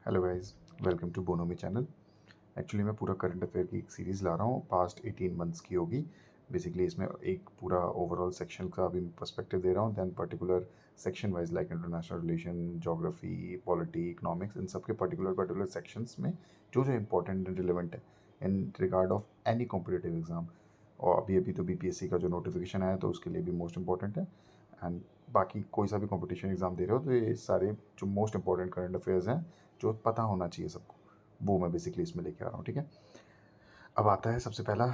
Hello guys, welcome to बोनोमी channel. Actually मैं पूरा करंट अफेयर की एक सीरीज़ ला रहा हूँ, पास्ट 18 मंथ्स की होगी। बेसिकली इसमें एक पूरा ओवरऑल सेक्शन का भी पर्सपेक्टिव दे रहा हूँ, then particular section wise like international relation, geography, polity, economics, इन सब के पर्टिकुलर पर्टिकुलर सेक्शंस में जो जो इंपॉर्टेंट एंड रिलेवेंट है in regard of any competitive exam. और अभी अभी तो बीपीएससी का जो नोटिफिकेशन आया तो उसके लिए भी मोस्ट इंपॉर्टेंट है। एंड बाकी कोई सा भी कंपटीशन एग्ज़ाम दे रहे हो तो ये सारे जो मोस्ट इंपॉर्टेंट करंट अफेयर्स हैं जो पता होना चाहिए सबको, वो मैं बेसिकली इसमें लेके आ रहा हूँ। ठीक है, अब आता है सबसे पहला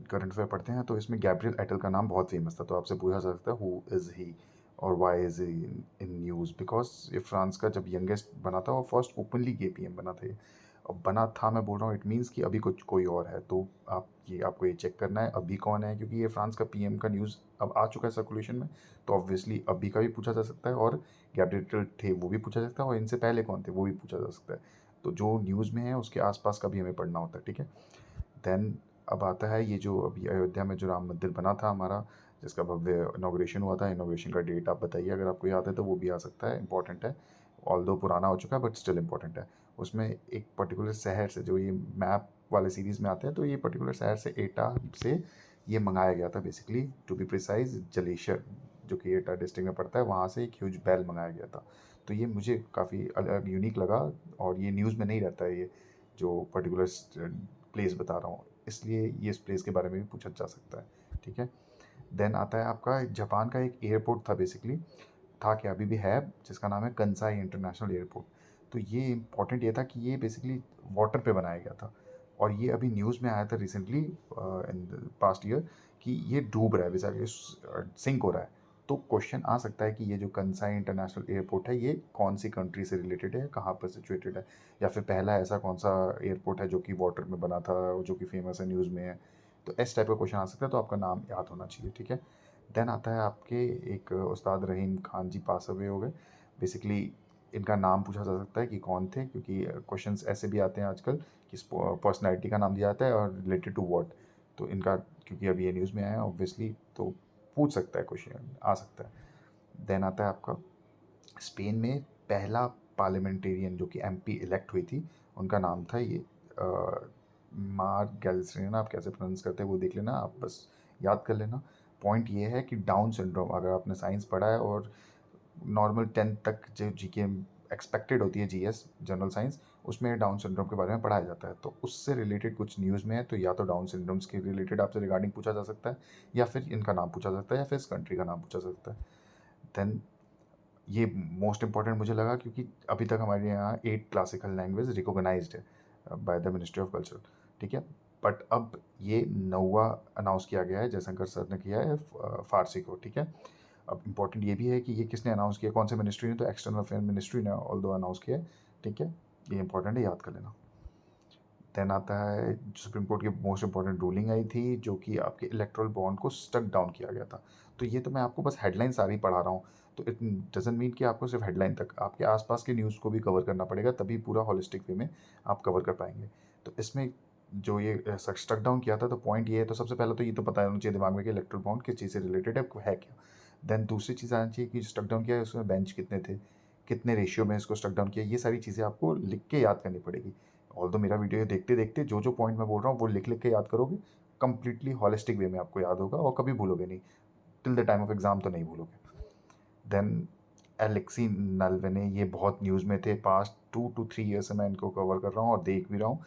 करंट अफेयर पढ़ते हैं। तो इसमें गैब्रियल एटल का नाम बहुत फेमस था, तो आपसे पूछा जा सकता है हु इज़ ही और why is he in news, because ये फ्रांस का जब यंगेस्ट बना था और फर्स्ट ओपनली गे पीएम बना था ये। अब बना था मैं बोल रहा हूँ, इट मीन्स कि अभी कुछ कोई और है, तो आपको ये चेक करना है अभी कौन है, क्योंकि ये फ्रांस का पीएम का न्यूज़ अब आ चुका है सर्कुलेशन में। तो ऑब्वियसली अभी का भी पूछा जा सकता है, और गैब्रियल एटल थे वो भी पूछा जा सकता है, और इनसे पहले कौन थे वो भी पूछा जा सकता है। तो जो न्यूज़ में है उसके आसपास का भी हमें पढ़ना होता है। ठीक है, देन अब आता है ये जो अभी अयोध्या में जो राम मंदिर बना था हमारा, जिसका भव्य इनॉग्रेशन हुआ था। इनॉग्रेशन का डेट आप बताइए, अगर आपको याद है तो वो भी आ सकता है, इंपॉर्टेंट है। ऑल दो पुराना हो चुका है बट स्टिल इंपॉर्टेंट है। उसमें एक पर्टिकुलर शहर से, जो ये मैप वाले सीरीज़ में आते हैं, तो ये पर्टिकुलर शहर से, एटा से ये मंगाया गया था। Basically to be precise Jalesar, जो कि एटा डिस्ट्रिक्ट में पड़ता है, वहाँ से एक ह्यूज बैल मंगाया गया था। तो ये मुझे काफ़ी अलग यूनिक लगा, और ये न्यूज़ में नहीं रहता है ये जो पर्टिकुलर प्लेस बता रहा हूँ, इसलिए ये इस प्लेस के बारे में भी पूछा जा सकता है। ठीक है, देन आता है आपका जापान का एक एयरपोर्ट था, बेसिकली था क्या अभी भी है, जिसका नाम है कंसाई इंटरनेशनल एयरपोर्ट। तो ये इंपॉर्टेंट ये था कि ये बेसिकली वाटर पे बनाया गया था, और ये अभी न्यूज़ में आया था रिसेंटली इन पास्ट ईयर कि ये डूब रहा है, बेसिकली सिंक हो रहा है। तो क्वेश्चन आ सकता है कि ये जो कंसाई इंटरनेशनल एयरपोर्ट है ये कौन सी कंट्री से रिलेटेड है, कहाँ पर सिचुएटेड है, या फिर पहला ऐसा कौन सा एयरपोर्ट है जो कि वाटर में बना था, जो कि फेमस है, न्यूज़ में है। तो इस टाइप का क्वेश्चन आ सकता है, तो आपका नाम याद होना चाहिए। ठीक है, देन आता है आपके एक उस्ताद रहीम खान जी, पास अवे हो गए। बेसिकली इनका नाम पूछा जा सकता है कि कौन थे, क्योंकि क्वेश्चंस ऐसे भी आते हैं आजकल कि पर्सनैलिटी का नाम दिया जाता है और रिलेटेड टू व्हाट। तो इनका, क्योंकि अभी ये न्यूज़ में आया है ऑब्वियसली, तो पूछ सकता है, क्वेश्चन आ सकता है। देन आता है आपका स्पेन में पहला पार्लियामेंटेरियन जो कि एमपी इलेक्ट हुई थी, उनका नाम था ये मार गैल्सरिना। आप कैसे प्रोनाउंस करते हैं वो देख लेना, आप बस याद कर लेना। पॉइंट ये है कि डाउन सिंड्रोम, अगर आपने साइंस पढ़ा है और नॉर्मल 10th तक जो जीके एक्सपेक्टेड होती है, जीएस जनरल साइंस, उसमें डाउन सिंड्रोम के बारे में पढ़ाया जाता है। तो उससे रिलेटेड कुछ न्यूज़ में है, तो या तो डाउन सिंड्रोम्स के रिलेटेड आपसे रिगार्डिंग पूछा जा सकता है, या फिर इनका नाम पूछा जा सकता है, या फिर इस कंट्री का नाम पूछा जा सकता है। देन ये मोस्ट इंपॉर्टेंट मुझे लगा, क्योंकि अभी तक हमारे यहाँ 8 क्लासिकल लैंग्वेज रिकॉग्नाइज्ड है by the ministry of culture. ठीक है, बट अब ये 9वां अनाउंस किया गया है, जयशंकर सर ने किया है फारसी को। ठीक है, अब इम्पोर्टेंट ये भी है कि ये किसने अनाउंस किया, कौन से मिनिस्ट्री ने, तो एक्सटर्नल अफेयर मिनिस्ट्री ने ऑल दो अनाउंस किया है। ठीक है, ये इंपॉर्टेंट है, याद कर लेना। देन आता है सुप्रीम कोर्ट की मोस्ट इंपॉर्टेंट रूलिंग आई थी, जो कि आपके इलेक्ट्रल बॉन्ड को स्टक डाउन किया गया था। तो ये तो मैं आपको बस हेडलाइन सारी पढ़ा रहा हूँ, तो इट डजेंट मीन कि आपको सिर्फ हेडलाइन तक, आपके आसपास के न्यूज़ को भी कवर करना पड़ेगा, तभी पूरा होलिस्टिक वे में आप कवर कर पाएंगे। तो इसमें जो ये स्टक डाउन किया था, तो पॉइंट ये है, तो सबसे पहले तो ये तो पता होना चाहिए दिमाग में कि इलेक्ट्रल बॉन्ड किस चीज़ से रिलेटेड है क्या। देन दूसरी चीज़ आनी चाहिए कि स्टक डाउन किया है उसमें बेंच कितने थे, कितने रेशियो में इसको स्टक डाउन किया, ये सारी चीज़ें आपको लिख के याद करनी पड़ेगी। ऑल दो मेरा वीडियो देखते देखते जो जो पॉइंट मैं बोल रहा हूँ वो लिख लिख के याद करोगे, कंप्लीटली हॉलिस्टिक वे में आपको याद होगा, और कभी भूलोगे नहीं, till the time of exam तो नहीं भूलोगे। देन एलेक्सी नलवेने, ये बहुत न्यूज़ में थे, पास्ट 2 to 3 ईयर से मैं इनको कवर कर रहा हूँ और देख भी रहा हूँ।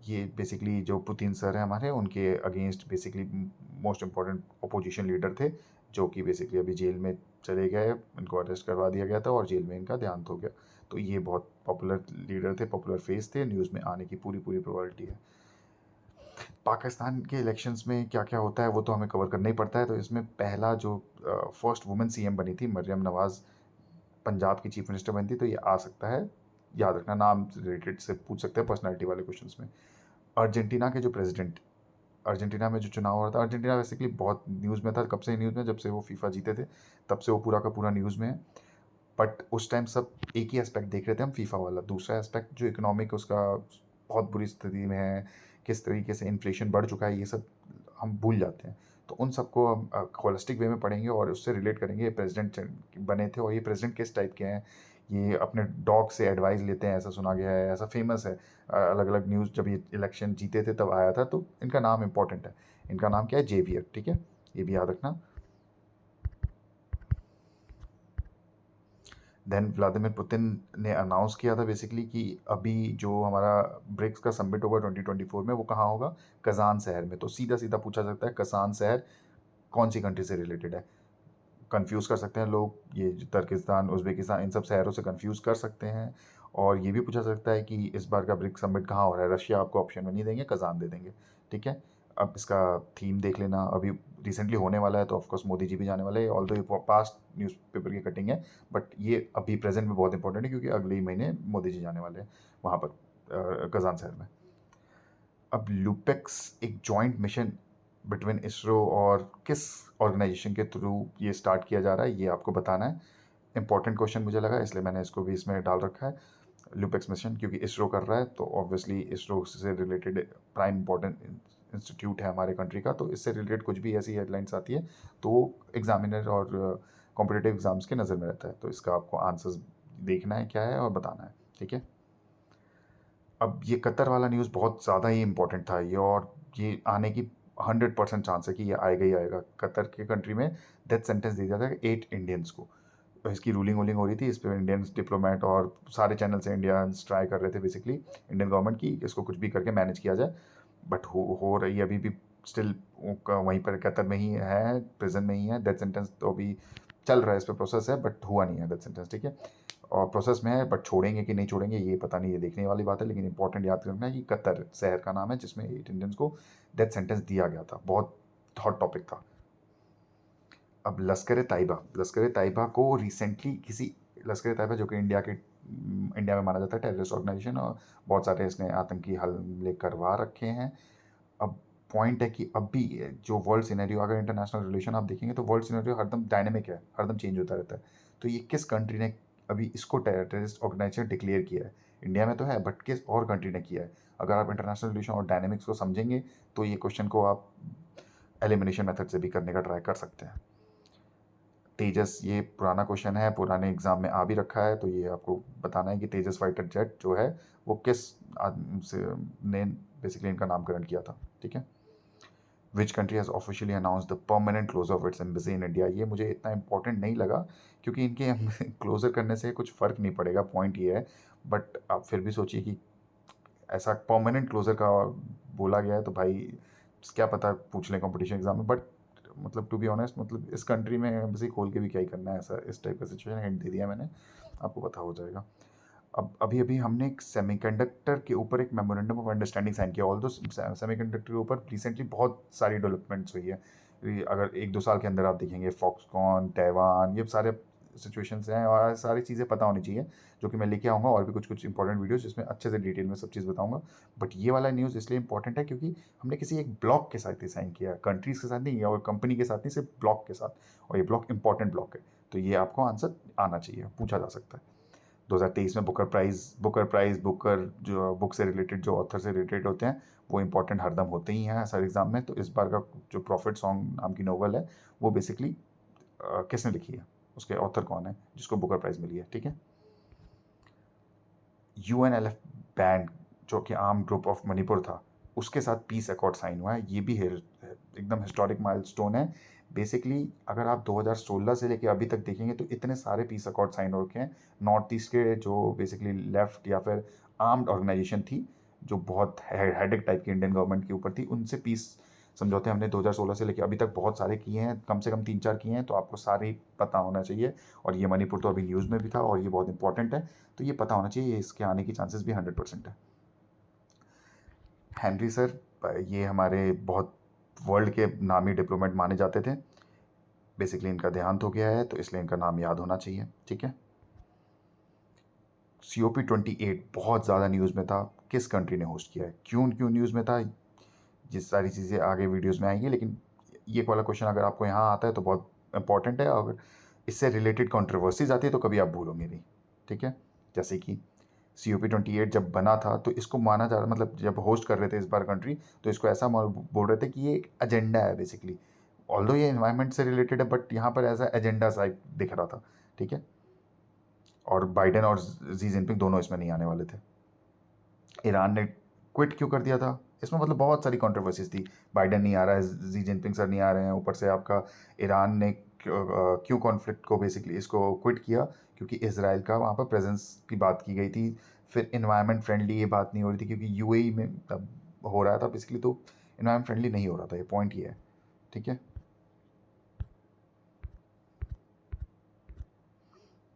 ये बेसिकली जो पुतिन सर हैं हमारे, उनके against basically most important opposition leader थे, जो कि बेसिकली अभी जेल में चले गए, इनको अरेस्ट करवा दिया गया था और जेल में इनका देहांत हो गया। तो ये बहुत पॉपुलर लीडर थे, पॉपुलर फेस थे, न्यूज़ में आने की पूरी पूरी प्रोबेबिलिटी है। पाकिस्तान के इलेक्शंस में क्या क्या होता है वो तो हमें कवर करना ही पड़ता है। तो इसमें पहला जो फर्स्ट वुमेन सीएम बनी थी, मरियम नवाज़, पंजाब की चीफ मिनिस्टर बनी थी, तो ये आ सकता है, याद रखना, नाम रिलेटेड से पूछ सकते हैं पर्सनैलिटी वाले क्वेश्चंस में। अर्जेंटीना के जो प्रेसिडेंट, अर्जेंटीना में जो चुनाव हो रहा था, अर्जेंटीना बेसिकली बहुत न्यूज़ में था, कब से न्यूज़ में, जब से वो फीफा जीते थे तब से वो पूरा का पूरा न्यूज़ में है। बट उस टाइम सब एक ही एस्पेक्ट देख रहे थे हम, फीफा वाला। दूसरा एस्पेक्ट जो इकोनॉमिक उसका बहुत बुरी स्थिति में है, किस तरीके से इन्फ्लेशन बढ़ चुका है, ये सब हम भूल जाते हैं। तो उन सबको हम होलिस्टिक वे में पढ़ेंगे और उससे रिलेट करेंगे, ये प्रेसिडेंट बने थे और ये प्रेसिडेंट किस टाइप के हैं, ये अपने डॉग से एडवाइस लेते हैं, ऐसा सुना गया है, ऐसा फेमस है। अलग अलग न्यूज़ जब ये इलेक्शन जीते थे तब आया था, तो इनका नाम इंपॉर्टेंट है। इनका नाम क्या है? जेवियर, ठीक है, ये भी याद रखना। देन व्लादिमीर पुतिन ने अनाउंस किया था बेसिकली कि अभी जो हमारा ब्रिक्स का समिट होगा 2024 में, वो कहाँ होगा? कजान शहर में। तो सीधा सीधा पूछा सकता है कजान शहर कौन सी कंट्री से रिलेटेड है। कंफ्यूज कर सकते हैं लोग, ये जो तर्किस्तान, उज़्बेकिस्तान, इन सब शहरों से कंफ्यूज कर सकते हैं। और ये भी पूछा सकता है कि इस बार का ब्रिक्स समिट कहाँ हो रहा है। रशिया आपको ऑप्शन में नहीं देंगे, कजान दे देंगे, ठीक है। अब इसका थीम देख लेना, अभी रिसेंटली होने वाला है, तो ऑफकोर्स मोदी जी भी जाने वाले हैं। ऑल्दो ये पास्ट न्यूज़पेपर की कटिंग है, बट ये अभी प्रेजेंट में बहुत इंपॉर्टेंट है, क्योंकि अगले ही महीने मोदी जी जाने वाले हैं वहाँ पर, कजान शहर में। अब लूपेक्स एक जॉइंट मिशन बिटवीन इसरो और किस ऑर्गेनाइजेशन के थ्रू ये स्टार्ट किया जा रहा है, ये आपको बताना है। इंपॉर्टेंट क्वेश्चन मुझे लगा, इसलिए मैंने इसको भी इसमें डाल रखा है। लूपेक्स मिशन क्योंकि इसरो कर रहा है, तो ऑब्वियसली इसरो से रिलेटेड प्राइम इंपॉर्टेंट इंस्टीट्यूट है हमारे कंट्री का, तो इससे रिलेटेड कुछ भी ऐसी हेडलाइंस आती है तो वो एग्जामिनर और कॉम्पिटिटिव एग्जाम्स के नज़र में रहता है। तो इसका आपको आंसर्स देखना है क्या है और बताना है, ठीक है। अब ये कतर वाला न्यूज़ बहुत ज़्यादा ही इंपॉर्टेंट था ये, और ये आने की 100% चांस है कि ये आएगा ही आएगा। कतर के कंट्री में डेथ सेंटेंस दिया जाता है 8 इंडियंस को। तो इसकी रूलिंग वूलिंग हो रही थी, इस पर इंडियन डिप्लोमेट और सारे चैनल से इंडियंस ट्राई कर रहे थे बेसिकली इंडियन गवर्नमेंट की इसको कुछ भी करके मैनेज किया जाए। बट हो रही है अभी भी स्टिल वहीं पर कतर में ही है, प्रिजन में ही है। डेथ सेंटेंस तो अभी चल रहा है, इस पर प्रोसेस है, बट हुआ नहीं है डेथ सेंटेंस, ठीक है। और प्रोसेस में है, बट छोड़ेंगे कि नहीं छोड़ेंगे ये पता नहीं, ये देखने वाली बात है। लेकिन इंपॉर्टेंट याद रखना है कि कतर शहर का नाम है जिसमें 8 इंडियंस को डेथ सेंटेंस दिया गया था। बहुत हॉट टॉपिक था। अब लश्कर तैयबा को रिसेंटली किसी, लश्कर तैयबा जो कि इंडिया में माना जाता है टेररिस्ट ऑर्गेनाइजेशन, और बहुत सारे इसने आतंकी हमले करवा रखे हैं। अब पॉइंट है कि अभी जो वर्ल्ड सिनेरियो, अगर इंटरनेशनल रिलेशन आप देखेंगे तो वर्ल्ड सिनेरियो हरदम डायनेमिक है, हरदम चेंज होता रहता है। तो ये किस कंट्री ने अभी इसको टेररिस्ट ऑर्गेनाइजेशन डिक्लेयर किया है? इंडिया में तो है, बट किस और कंट्री ने किया है? अगर आप इंटरनेशनल रिलेशन और डायनेमिक्स को समझेंगे तो ये क्वेश्चन को आप एलिमिनेशन मेथड से भी करने का ट्राई कर सकते हैं। तेजस, ये पुराना क्वेश्चन है, पुराने एग्जाम में आ भी रखा है, तो ये आपको बताना है कि तेजस फाइटर जेट जो है वो किस आदमी से ने बेसिकली इनका नामकरण किया था, ठीक है। Which country has officially announce the permanent close of its embassy in India? ये मुझे इतना इंपॉर्टेंट नहीं लगा, क्योंकि इनके क्लोजर करने से कुछ फ़र्क नहीं पड़ेगा, पॉइंट ये है। बट आप फिर भी सोचिए कि ऐसा परमानेंट क्लोजर का बोला गया है, तो भाई क्या पता पूछ लें कंपटीशन एग्जाम में। बट मतलब टू बी ऑनेस्ट, मतलब इस कंट्री में एम्बेसी खोल के भी क्या ही करना है, ऐसा इस टाइप का सिचुएशन, हिंट दे दिया मैंने, आपको पता हो जाएगा। अब अभी अभी हमने एक सेमीकंडक्टर के ऊपर एक मेमोरेंडम ऑफ अंडरस्टैंडिंग साइन किया। ऑल दो सेमीकंडक्टर के ऊपर रिसेंटली बहुत सारी डेवलपमेंट्स हुई है। अगर 1-2 साल के अंदर आप देखेंगे, फॉक्सकॉन, ताइवान, ये सारे सिचुएशंस हैं, और सारी चीज़ें पता होनी चाहिए, जो कि मैं लेके आऊँगा, और भी कुछ कुछ इंपॉर्टेंट वीडियोस जिसमें अच्छे से डिटेल में सब चीज़ बताऊँगा। बट ये वाला न्यूज़ इसलिए इंपॉर्टेंट है क्योंकि हमने किसी एक ब्लॉक के साथ ही साइन किया है, कंट्रीज़ के साथ नहीं, और कंपनी के साथ नहीं, सिर्फ ब्लॉक के साथ, और ये ब्लॉक इंपॉर्टेंट ब्लॉक है। तो ये आपको आंसर आना चाहिए, पूछा जा सकता है। 2023 में बुकर जो बुक से रिलेटेड, जो ऑथर से रिलेटेड होते हैं, वो इंपॉर्टेंट हरदम होते ही हैं हर एग्ज़ाम में। तो इस बार का जो प्रॉफिट सॉन्ग नाम की नोवेल है, वो बेसिकली किसने लिखी है, उसके ऑथर कौन है जिसको बुकर प्राइज़ मिली है, ठीक है। यूएनएलएफ बैंड, जो कि आर्म ग्रुप ऑफ मणिपुर था, उसके साथ पीस अकॉर्ड साइन हुआ है। ये भी एकदम हिस्टोरिक माइलस्टोन है। बेसिकली अगर आप 2016 से लेके अभी तक देखेंगे तो इतने सारे पीस अकॉर्ड साइन हो रखे हैं। नॉर्थ ईस्ट के जो बेसिकली लेफ्ट या फिर आर्म्ड ऑर्गेनाइजेशन थी, जो बहुत हेडेक टाइप की इंडियन गवर्नमेंट के ऊपर थी, उनसे पीस समझौते हमने 2016 से लेकर अभी तक बहुत सारे किए हैं, कम से कम 3-4 किए हैं, तो आपको सारे पता होना चाहिए। और ये मणिपुर तो अभी न्यूज़ में भी था, और ये बहुत इंपॉर्टेंट है, तो ये पता होना चाहिए, इसके आने की चांसेस भी 100% है। हेनरी सर, ये हमारे बहुत वर्ल्ड के नामी डिप्लोमेट माने जाते थे। बेसिकली इनका देहांत हो गया है, तो इसलिए इनका नाम याद होना चाहिए, ठीक है। COP28 बहुत ज़्यादा न्यूज़ में था, किस कंट्री ने होस्ट किया है? क्यों क्यों न्यूज़ में था, ये सारी चीज़ें आगे वीडियोस में आएंगी, लेकिन ये वाला क्वेश्चन अगर आपको यहाँ आता है तो बहुत इंपॉर्टेंट है। अगर इससे रिलेटेड कंट्रोवर्सीज आती है तो कभी आप भूलोगे नहीं, ठीक है। जैसे कि COP28 जब बना था तो इसको माना जा रहा, मतलब जब होस्ट कर रहे थे इस बार कंट्री, तो इसको ऐसा बोल रहे थे कि ये एक एजेंडा है बेसिकली। ऑल्दो ये एनवायरनमेंट से रिलेटेड है, बट यहाँ पर ऐसा एजेंडा सा दिख रहा था, ठीक है। और बाइडेन और जी जिनपिंग दोनों इसमें नहीं आने वाले थे। ईरान ने क्विट क्यों कर दिया था, इसमें मतलब बहुत सारी कंट्रोवर्सीज थी। बाइडेन नहीं आ रहा है, जी जिनपिंग सर नहीं आ रहे हैं, ऊपर से आपका ईरान ने क्यों कॉन्फ्लिक्ट को बेसिकली इसको क्विट किया, क्योंकि इसराइल का वहाँ पर प्रेजेंस की बात की गई थी। फिर इन्वायरमेंट फ्रेंडली ये बात नहीं हो रही थी, क्योंकि यूएई में तब हो रहा था बेसिकली, तो इन्वायरमेंट फ्रेंडली नहीं हो रहा था, ये पॉइंट ये है। ठीक है,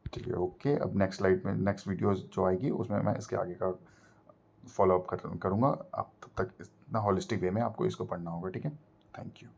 ठीक है, ओके। अब नेक्स्ट स्लाइड में नेक्स्ट वीडियो जो आएगी उसमें मैं इसके आगे का फॉलो अप करूँगा। आप तब तक इतना हॉलिस्टिक वे में आपको इसको पढ़ना होगा। ठीक है, थैंक यू।